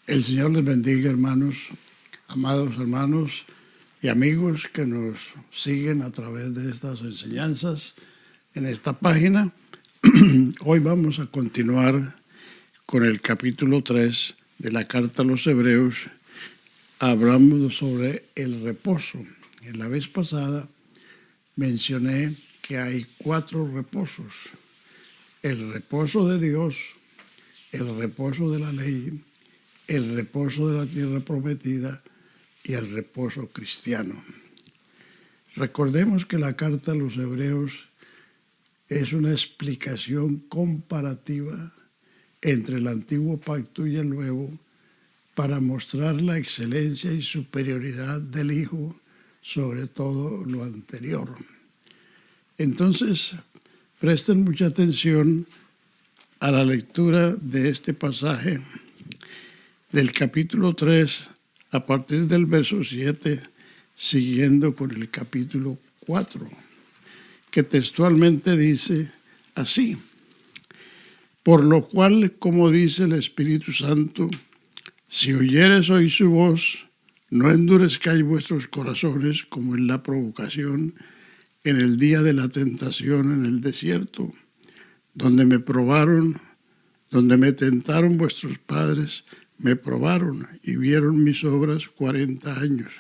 El Señor les bendiga, hermanos, amados hermanos y amigos que nos siguen a través de estas enseñanzas en esta página. Hoy vamos a continuar con el capítulo 3 de la carta a los Hebreos. Hablamos sobre el reposo. En la vez pasada mencioné que hay 4 reposos: el reposo de Dios, el reposo de la ley, el reposo de la tierra prometida y el reposo cristiano. Recordemos que la carta a los Hebreos es una explicación comparativa entre el antiguo pacto y el nuevo para mostrar la excelencia y superioridad del Hijo sobre todo lo anterior. Entonces, presten mucha atención a la lectura de este pasaje del capítulo 3, a partir del verso 7, siguiendo con el capítulo 4, que textualmente dice así: por lo cual, como dice el Espíritu Santo, si oyereis hoy su voz, no endurezcáis vuestros corazones como en la provocación en el día de la tentación en el desierto, donde me probaron, donde me tentaron vuestros padres, me probaron y vieron mis obras 40 años,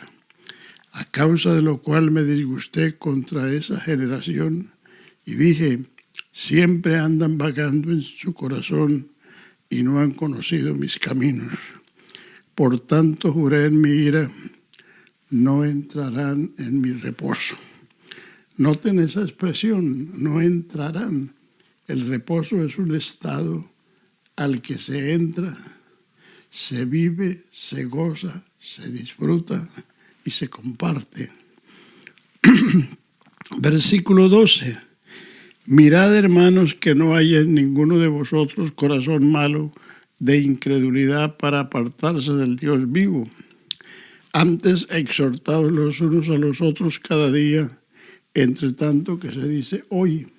a causa de lo cual me disgusté contra esa generación y dije: siempre andan vagando en su corazón y no han conocido mis caminos. Por tanto juré en mi ira: no entrarán en mi reposo. Noten esa expresión: no entrarán. El reposo es un estado al que se entra, se vive, se goza, se disfruta y se comparte. Versículo 12. Mirad, hermanos, que no haya en ninguno de vosotros corazón malo de incredulidad para apartarse del Dios vivo. Antes exhortaos los unos a los otros cada día, entre tanto que se dice hoy,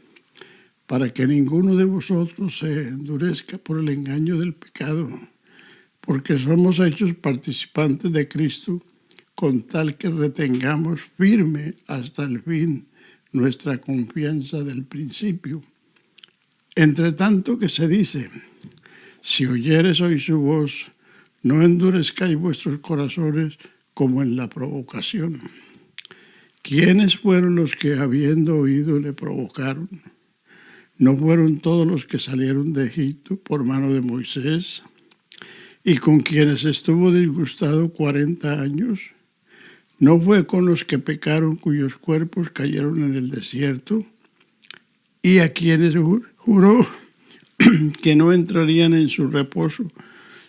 para que ninguno de vosotros se endurezca por el engaño del pecado, porque somos hechos participantes de Cristo, con tal que retengamos firme hasta el fin nuestra confianza del principio. Entre tanto que se dice: si oyeres hoy su voz, no endurezcáis vuestros corazones como en la provocación. ¿Quiénes fueron los que, habiendo oído, le provocaron? ¿No fueron todos los que salieron de Egipto por mano de Moisés, y con quienes estuvo disgustado 40 años? ¿No fue con los que pecaron, cuyos cuerpos cayeron en el desierto, y a quienes juró que no entrarían en su reposo,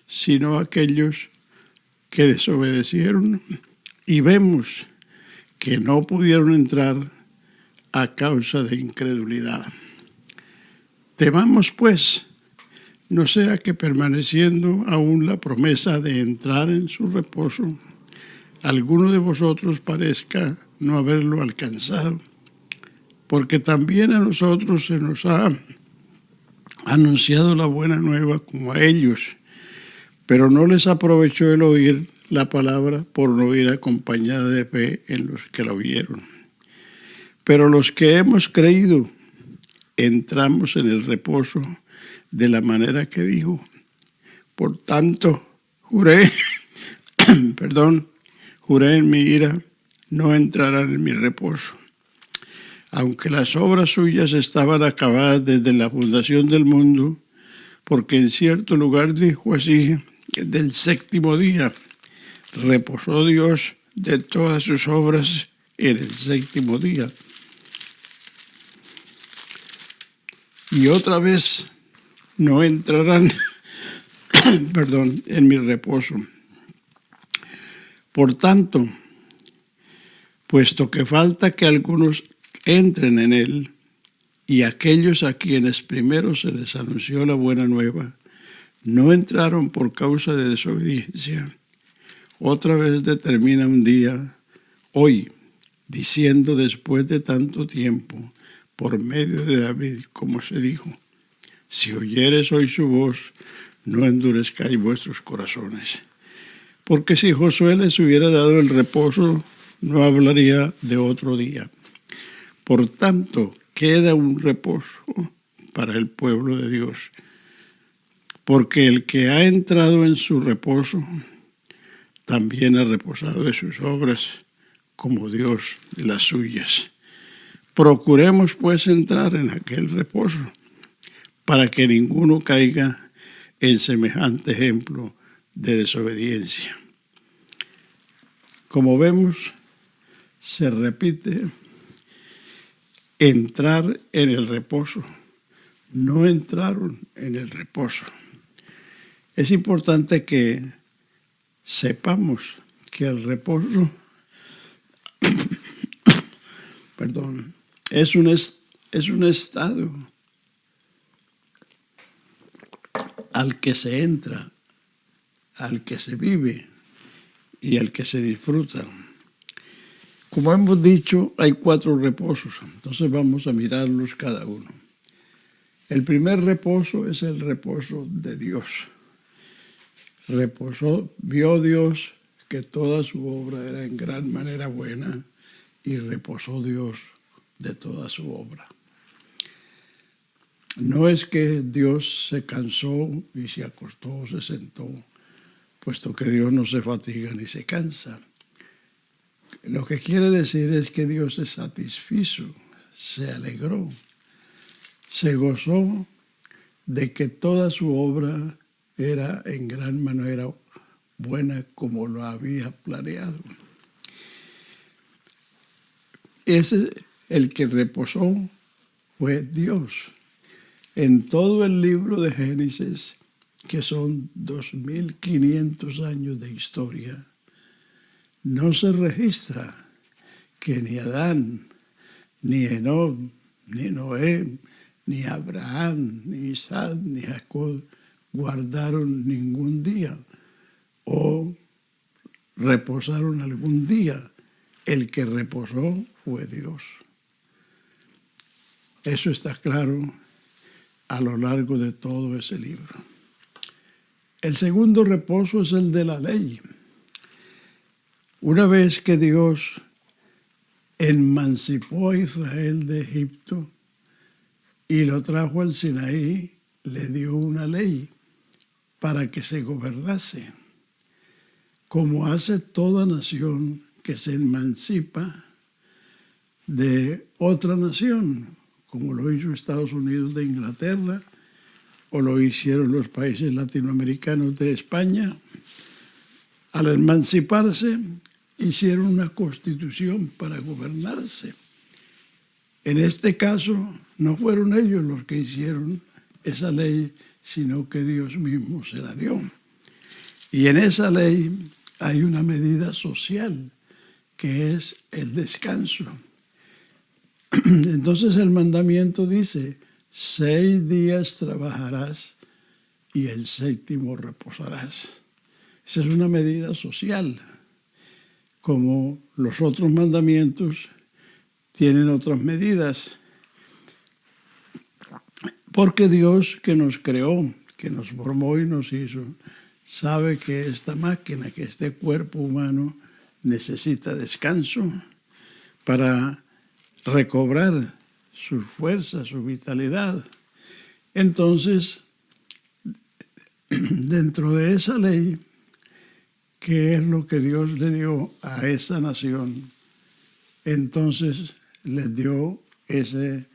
sino aquellos que desobedecieron? Y vemos que no pudieron entrar a causa de incredulidad. Temamos, pues, no sea que, permaneciendo aún la promesa de entrar en su reposo, alguno de vosotros parezca no haberlo alcanzado, porque también a nosotros se nos ha anunciado la buena nueva como a ellos, pero no les aprovechó el oír la palabra por no ir acompañada de fe en los que la oyeron. Pero los que hemos creído entramos en el reposo de la manera que dijo: por tanto juré en mi ira: no entrarán en mi reposo. Aunque las obras suyas estaban acabadas desde la fundación del mundo, porque en cierto lugar dijo así: del séptimo día reposó Dios de todas sus obras en el séptimo día. Y otra vez: no entrarán en mi reposo. Por tanto, puesto que falta que algunos entren en él, y aquellos a quienes primero se les anunció la buena nueva no entraron por causa de desobediencia, otra vez determina un día, hoy, diciendo después de tanto tiempo, por medio de David, como se dijo: si oyeres hoy su voz, no endurezcáis vuestros corazones. Porque si Josué les hubiera dado el reposo, no hablaría de otro día. Por tanto, queda un reposo para el pueblo de Dios. Porque el que ha entrado en su reposo, también ha reposado de sus obras, como Dios de las suyas. Procuremos pues entrar en aquel reposo, para que ninguno caiga en semejante ejemplo de desobediencia. Como vemos, se repite entrar en el reposo. No entraron en el reposo. Es importante que sepamos que el reposo es un estado al que se entra, al que se vive y al que se disfruta. Como hemos dicho, hay 4 reposos, entonces vamos a mirarlos cada uno. El primer reposo es el reposo de Dios. Vio Dios que toda su obra era en gran manera buena y reposó Dios de toda su obra. No es que Dios se cansó y se acostó o se sentó, puesto que Dios no se fatiga ni se cansa. Lo que quiere decir es que Dios se satisfizo, se alegró, se gozó de que toda su obra era en gran manera buena como lo había planeado. El que reposó fue Dios. En todo el libro de Génesis, que son 2500 años de historia, no se registra que ni Adán, ni Enoc, ni Noé, ni Abraham, ni Isaac, ni Jacob guardaron ningún día o reposaron algún día. El que reposó fue Dios. Eso está claro a lo largo de todo ese libro. El segundo reposo es el de la ley. Una vez que Dios emancipó a Israel de Egipto y lo trajo al Sinaí, le dio una ley para que se gobernase, como hace toda nación que se emancipa de otra nación, como lo hizo Estados Unidos de Inglaterra, o lo hicieron los países latinoamericanos de España. Al emanciparse, hicieron una constitución para gobernarse. En este caso, no fueron ellos los que hicieron esa ley, sino que Dios mismo se la dio. Y en esa ley hay una medida social, que es el descanso. Entonces el mandamiento dice: 6 días trabajarás y el 7º reposarás. Esa es una medida social. Como los otros mandamientos tienen otras medidas. Porque Dios, que nos creó, que nos formó y nos hizo, sabe que esta máquina, que este cuerpo humano necesita descanso para recobrar su fuerza, su vitalidad. Entonces, dentro de esa ley, que es lo que Dios le dio a esa nación, entonces les dio esa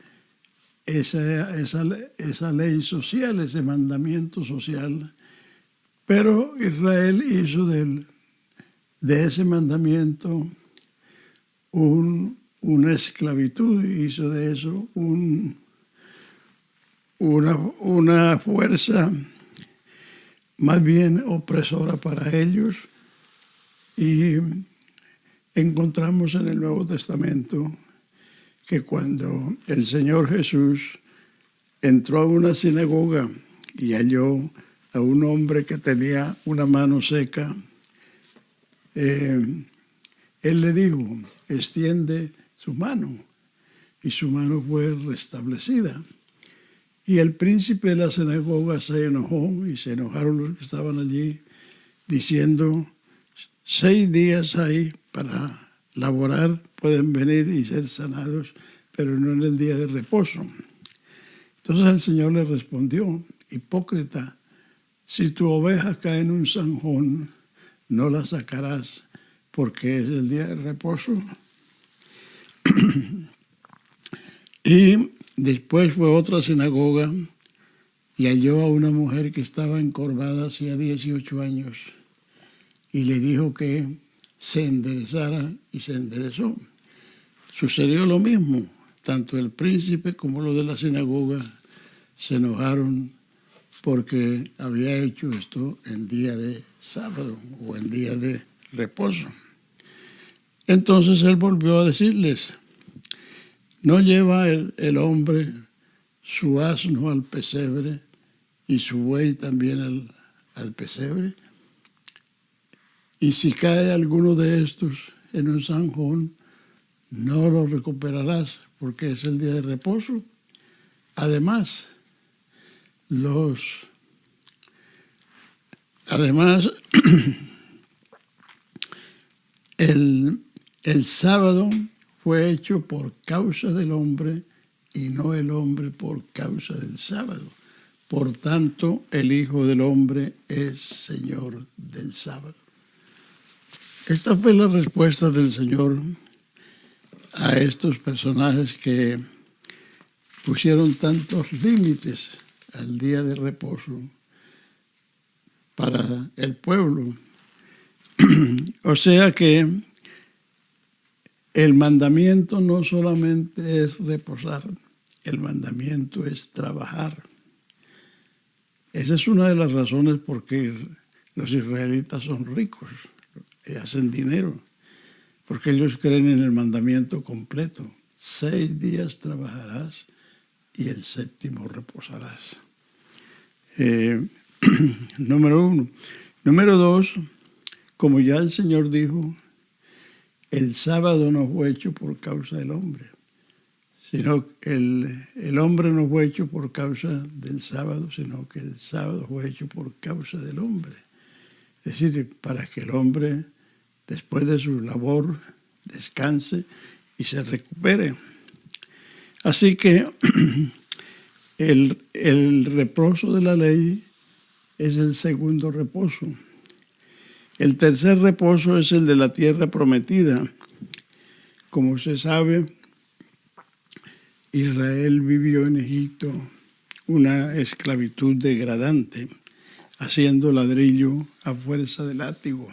ley social, ese mandamiento social. Pero Israel hizo de ese mandamiento una esclavitud, hizo de eso una fuerza más bien opresora para ellos. Y encontramos en el Nuevo Testamento que cuando el Señor Jesús entró a una sinagoga y halló a un hombre que tenía una mano seca, él le dijo: extiende su mano, y su mano fue restablecida. Y el príncipe de la sinagoga se enojó y se enojaron los que estaban allí, diciendo, 6 días hay para laborar, pueden venir y ser sanados, pero no en el día de reposo. Entonces el Señor le respondió, hipócrita, si tu oveja cae en un zanjón, no la sacarás porque es el día de reposo. Y después fue a otra sinagoga y halló a una mujer que estaba encorvada hacía 18 años y le dijo que se enderezara y se enderezó. Sucedió lo mismo, tanto el príncipe como los de la sinagoga se enojaron porque había hecho esto en día de sábado o en día de reposo. Entonces él volvió a decirles, ¿no lleva el hombre su asno al pesebre y su buey también al pesebre? Y si cae alguno de estos en un zanjón, no lo recuperarás porque es el día de reposo. Además, el sábado fue hecho por causa del hombre y no el hombre por causa del sábado. Por tanto, el Hijo del Hombre es Señor del sábado. Esta fue la respuesta del Señor a estos personajes que pusieron tantos límites al día de reposo para el pueblo. O sea que el mandamiento no solamente es reposar, el mandamiento es trabajar. Esa es una de las razones por qué los israelitas son ricos y hacen dinero, porque ellos creen en el mandamiento completo. 6 días trabajarás y el 7º reposarás. Número 1. Número 2, como ya el Señor dijo, el sábado no fue hecho por causa del hombre, sino el hombre no fue hecho por causa del sábado, sino que el sábado fue hecho por causa del hombre. Es decir, para que el hombre, después de su labor, descanse y se recupere. Así que el reposo de la ley es el segundo reposo. El tercer reposo es el de la tierra prometida. Como se sabe, Israel vivió en Egipto una esclavitud degradante, haciendo ladrillo a fuerza de látigo.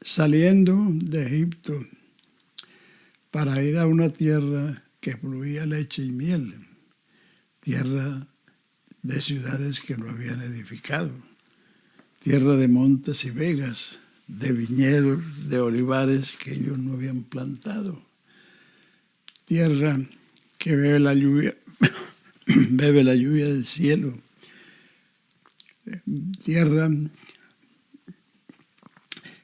Saliendo de Egipto para ir a una tierra que fluía leche y miel, tierra de ciudades que no habían edificado, tierra de montes y vegas, de viñedos, de olivares que ellos no habían plantado, tierra que bebe la lluvia, bebe la lluvia del cielo, tierra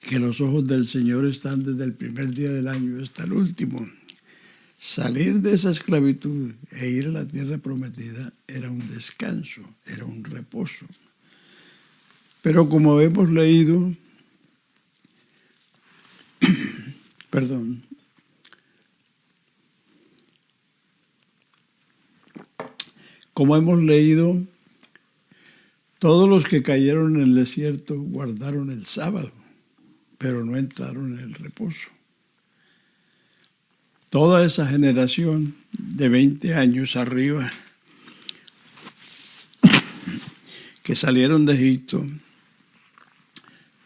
que los ojos del Señor están desde el primer día del año hasta el último. Salir de esa esclavitud e ir a la tierra prometida era un descanso, era un reposo. Pero como hemos leído, todos los que cayeron en el desierto guardaron el sábado, pero no entraron en el reposo. Toda esa generación de 20 años arriba que salieron de Egipto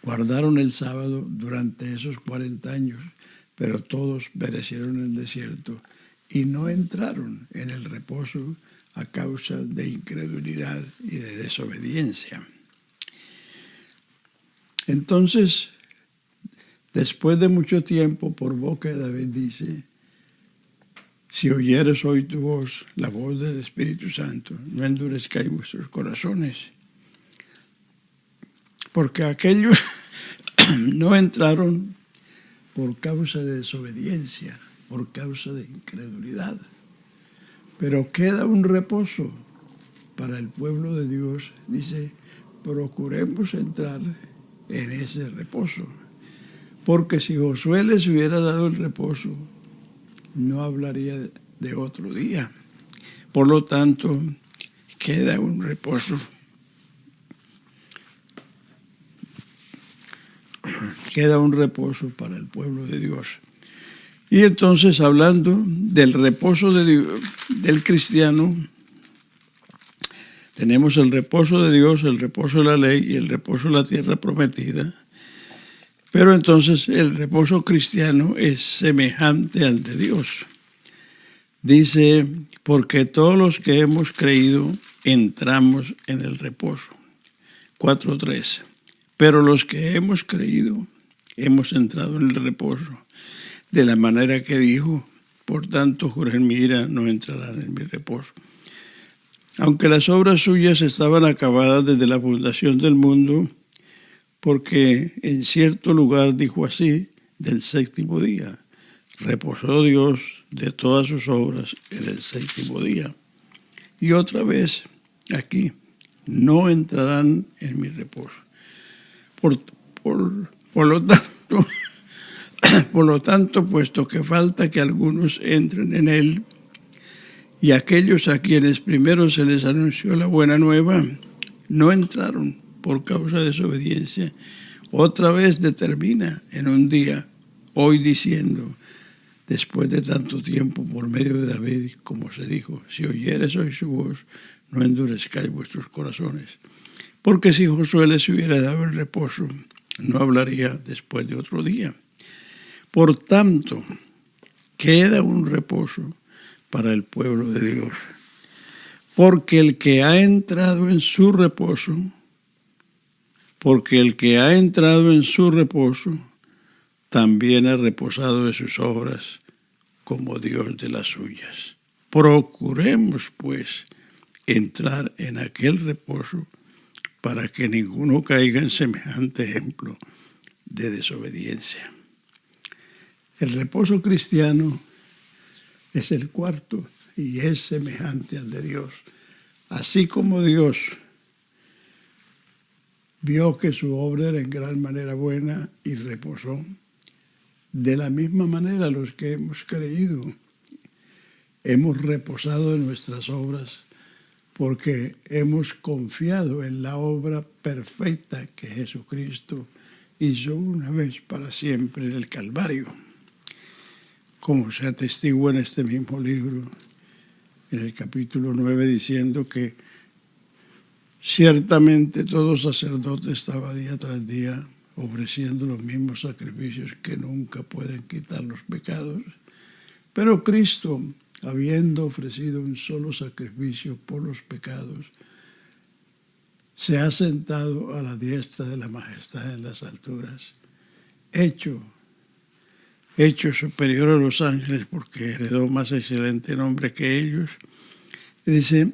guardaron el sábado durante esos 40 años, pero todos perecieron en el desierto y no entraron en el reposo a causa de incredulidad y de desobediencia. Entonces, después de mucho tiempo, por boca de David dice, si oyeres hoy tu voz, la voz del Espíritu Santo, no endurezcáis vuestros corazones. Porque aquellos no entraron por causa de desobediencia, por causa de incredulidad. Pero queda un reposo para el pueblo de Dios. Dice, procuremos entrar en ese reposo. Porque si Josué les hubiera dado el reposo, no hablaría de otro día. Por lo tanto, queda un reposo. Queda un reposo para el pueblo de Dios. Y entonces, hablando del reposo de Dios, del cristiano, tenemos el reposo de Dios, el reposo de la ley y el reposo de la tierra prometida. Pero entonces el reposo cristiano es semejante al de Dios. Dice, porque todos los que hemos creído entramos en el reposo. 4:3. Pero los que hemos creído hemos entrado en el reposo. De la manera que dijo, por tanto, juré en mi ira, no entrarán en mi reposo. Aunque las obras suyas estaban acabadas desde la fundación del mundo, porque en cierto lugar dijo así, del séptimo día, reposó Dios de todas sus obras en el séptimo día. Y otra vez, aquí, no entrarán en mi reposo. Por lo tanto, puesto que falta que algunos entren en él, y aquellos a quienes primero se les anunció la buena nueva, no entraron por causa de desobediencia, otra vez determina en un día, hoy diciendo, después de tanto tiempo por medio de David, como se dijo, si oyeres hoy su voz, no endurezcáis vuestros corazones. Porque si Josué les hubiera dado el reposo, no hablaría después de otro día. Por tanto, queda un reposo para el pueblo de Dios. Porque el que ha entrado en su reposo, también ha reposado de sus obras, como Dios de las suyas. Procuremos, pues, entrar en aquel reposo, para que ninguno caiga en semejante ejemplo de desobediencia. El reposo cristiano es el cuarto y es semejante al de Dios. Así como Dios vio que su obra era en gran manera buena y reposó, de la misma manera los que hemos creído hemos reposado en nuestras obras porque hemos confiado en la obra perfecta que Jesucristo hizo una vez para siempre en el Calvario. Como se atestigua en este mismo libro, en el capítulo 9, diciendo que ciertamente todo sacerdote estaba día tras día ofreciendo los mismos sacrificios que nunca pueden quitar los pecados, pero Cristo, habiendo ofrecido un solo sacrificio por los pecados, se ha sentado a la diestra de la majestad en las alturas, hecho superior a los ángeles, porque heredó más excelente nombre que ellos. Y dice,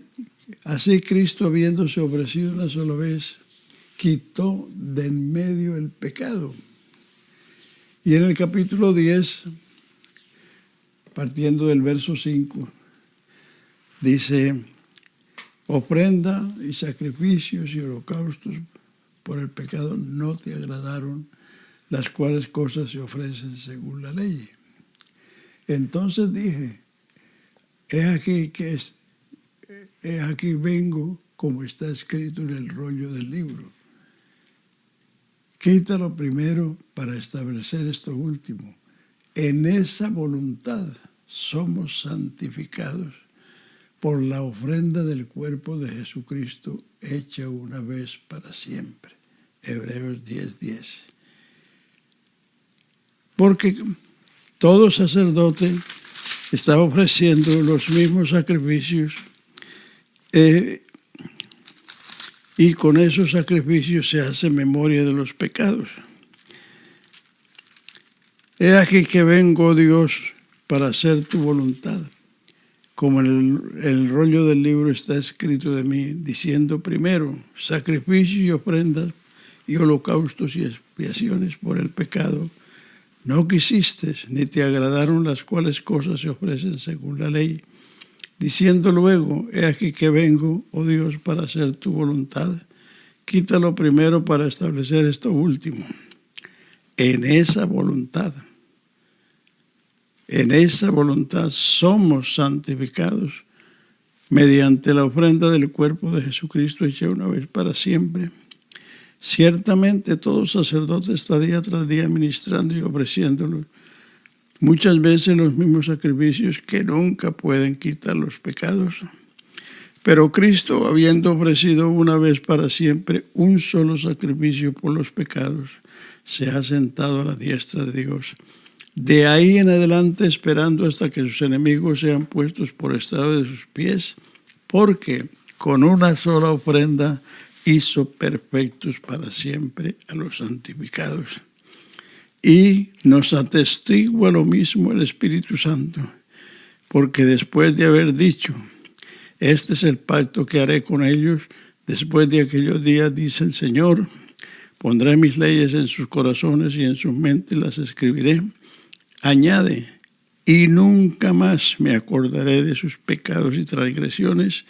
así Cristo, habiéndose ofrecido una sola vez, quitó de en medio el pecado. Y en el capítulo 10, partiendo del verso 5, dice, ofrenda y sacrificios y holocaustos por el pecado no te agradaron, las cuales cosas se ofrecen según la ley. Entonces dije, he aquí vengo, como está escrito en el rollo del libro. Quítalo primero para establecer esto último. En esa voluntad somos santificados por la ofrenda del cuerpo de Jesucristo hecha una vez para siempre. Hebreos 10:10. Porque todo sacerdote estaba ofreciendo los mismos sacrificios y con esos sacrificios se hace memoria de los pecados. He aquí que vengo, Dios, para hacer tu voluntad. Como en el rollo del libro está escrito de mí, diciendo primero, sacrificios y ofrendas y holocaustos y expiaciones por el pecado. No quisiste, ni te agradaron, las cuales cosas se ofrecen según la ley. diciendo luego, he aquí que vengo, oh Dios, para hacer tu voluntad. Quítalo primero para establecer esto último. En esa voluntad somos santificados mediante la ofrenda del cuerpo de Jesucristo hecha una vez para siempre. Ciertamente todo sacerdote está día tras día ministrando y ofreciéndolo muchas veces los mismos sacrificios que nunca pueden quitar los pecados. Pero Cristo, habiendo ofrecido una vez para siempre un solo sacrificio por los pecados, se ha sentado a la diestra de Dios. De ahí en adelante esperando hasta que sus enemigos sean puestos por estrado de sus pies, porque con una sola ofrenda hizo perfectos para siempre a los santificados. Y nos atestigua lo mismo el Espíritu Santo, porque después de haber dicho, este es el pacto que haré con ellos, después de aquellos días, dice el Señor, pondré mis leyes en sus corazones y en sus mentes las escribiré. Añade, y nunca más me acordaré de sus pecados y transgresiones,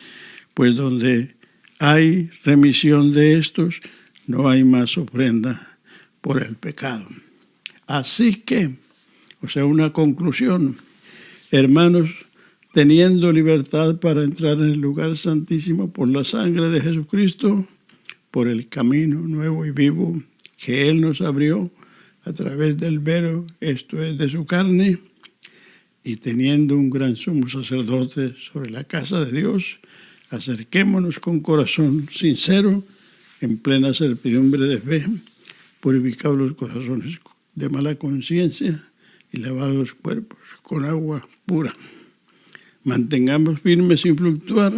pues donde hay remisión de estos, no hay más ofrenda por el pecado. Así que, una conclusión, hermanos, teniendo libertad para entrar en el lugar santísimo por la sangre de Jesucristo, por el camino nuevo y vivo que Él nos abrió a través del velo, esto es de su carne, y teniendo un gran sumo sacerdote sobre la casa de Dios, acerquémonos con corazón sincero, en plena servidumbre de fe, purificados los corazones de mala conciencia y lavados los cuerpos con agua pura. Mantengamos firme sin fluctuar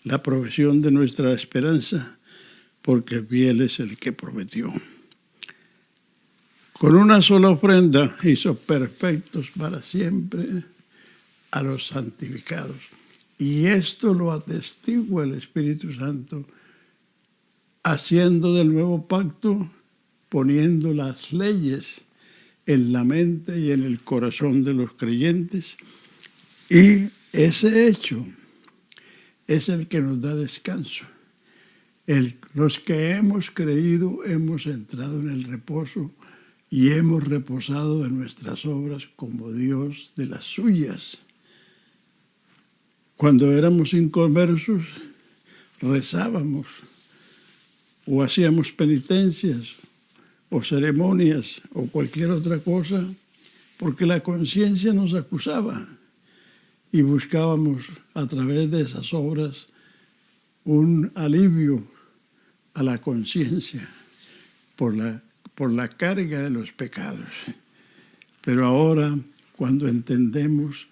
la profesión de nuestra esperanza, porque fiel es el que prometió. Con una sola ofrenda hizo perfectos para siempre a los santificados. Y esto lo atestigua el Espíritu Santo, haciendo del nuevo pacto, poniendo las leyes en la mente y en el corazón de los creyentes. Y ese hecho es el que nos da descanso. Los que hemos creído hemos entrado en el reposo y hemos reposado de nuestras obras como Dios de las suyas. Cuando éramos inconversos, rezábamos o hacíamos penitencias o ceremonias o cualquier otra cosa, porque la conciencia nos acusaba y buscábamos a través de esas obras un alivio a la conciencia por la carga de los pecados. Pero ahora, cuando entendemos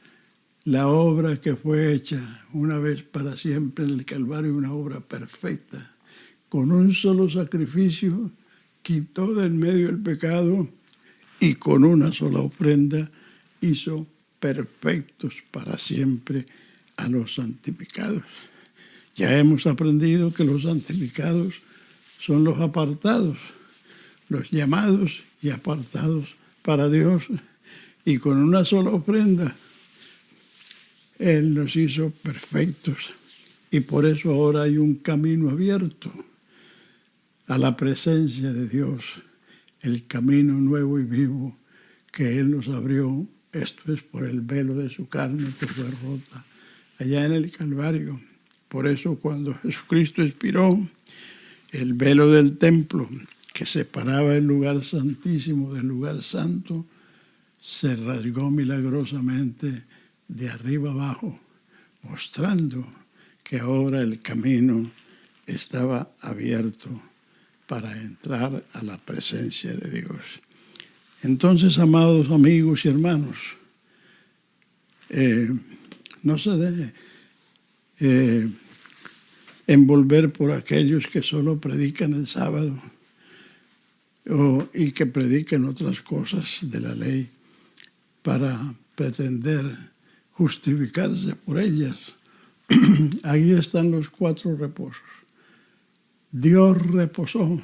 la obra que fue hecha una vez para siempre en el Calvario, una obra perfecta, con un solo sacrificio quitó del medio el pecado y con una sola ofrenda hizo perfectos para siempre a los santificados. Ya hemos aprendido que los santificados son los apartados, los llamados y apartados para Dios, y con una sola ofrenda Él nos hizo perfectos, y por eso ahora hay un camino abierto a la presencia de Dios, el camino nuevo y vivo que Él nos abrió. Esto es por el velo de su carne que fue rota allá en el Calvario. Por eso cuando Jesucristo expiró, el velo del templo que separaba el lugar santísimo del lugar santo se rasgó milagrosamente de arriba abajo, mostrando que ahora el camino estaba abierto para entrar a la presencia de Dios. Entonces, amados amigos y hermanos, no se deje envolver por aquellos que solo predican el sábado y que predican otras cosas de la ley para pretender justificarse por ellas. Ahí están los 4 reposos. Dios reposó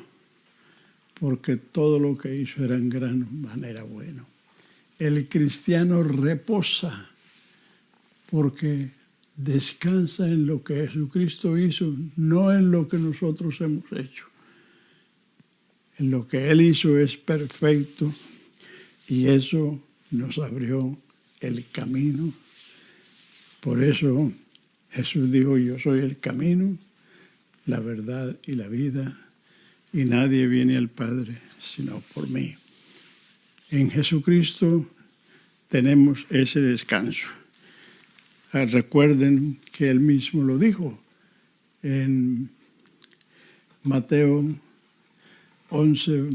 porque todo lo que hizo era en gran manera bueno. El cristiano reposa porque Descansa en lo que Jesucristo hizo, no en lo que nosotros hemos hecho. En lo que Él hizo es perfecto y eso nos abrió el camino. Por eso Jesús dijo, yo soy el camino, la verdad y la vida, y nadie viene al Padre sino por mí. En Jesucristo tenemos ese descanso. Recuerden que Él mismo lo dijo en Mateo 11,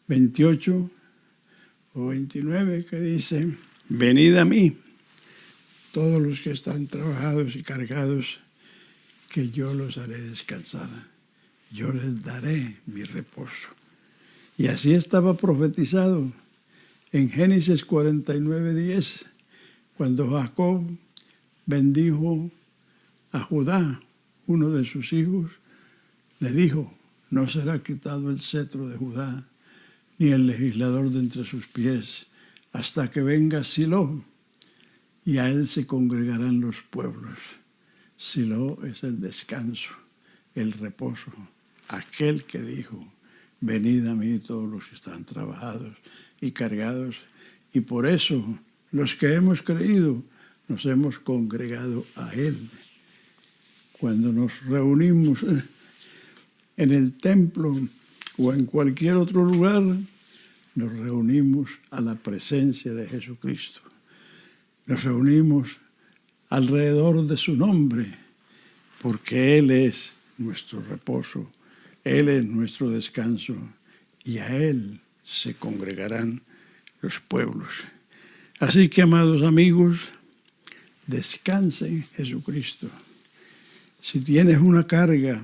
28 o 29, que dice, venid a mí, todos los que están trabajados y cargados, que yo los haré descansar. Yo les daré mi reposo. Y así estaba profetizado en Génesis 49, 10, cuando Jacob bendijo a Judá, uno de sus hijos, le dijo, no será quitado el cetro de Judá, ni el legislador de entre sus pies, hasta que venga Silo, y a él se congregarán los pueblos. Silo es el descanso, el reposo, aquel que dijo, venid a mí todos los que están trabajados y cargados, y por eso los que hemos creído nos hemos congregado a Él. Cuando nos reunimos en el templo o en cualquier otro lugar, nos reunimos a la presencia de Jesucristo. Nos reunimos alrededor de su nombre, porque Él es nuestro reposo, Él es nuestro descanso, y a Él se congregarán los pueblos. Así que, amados amigos, descansa en Jesucristo. Si tienes una carga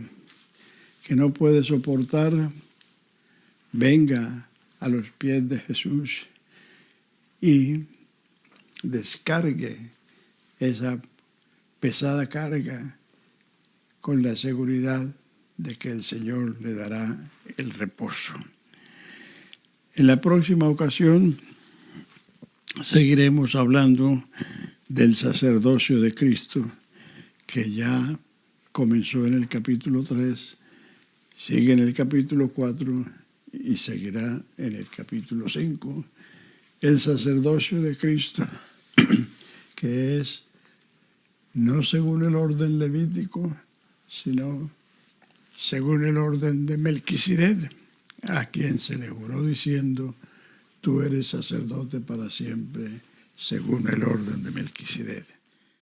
que no puedes soportar, venga a los pies de Jesús y descargue esa pesada carga con la seguridad de que el Señor le dará el reposo. En la próxima ocasión seguiremos hablando del sacerdocio de Cristo, que ya comenzó en el capítulo 3, sigue en el capítulo 4 y seguirá en el capítulo 5. El sacerdocio de Cristo, que es no según el orden levítico, sino según el orden de Melquisedec, a quien se le juró diciendo, tú eres sacerdote para siempre, según el orden de Melquisedec.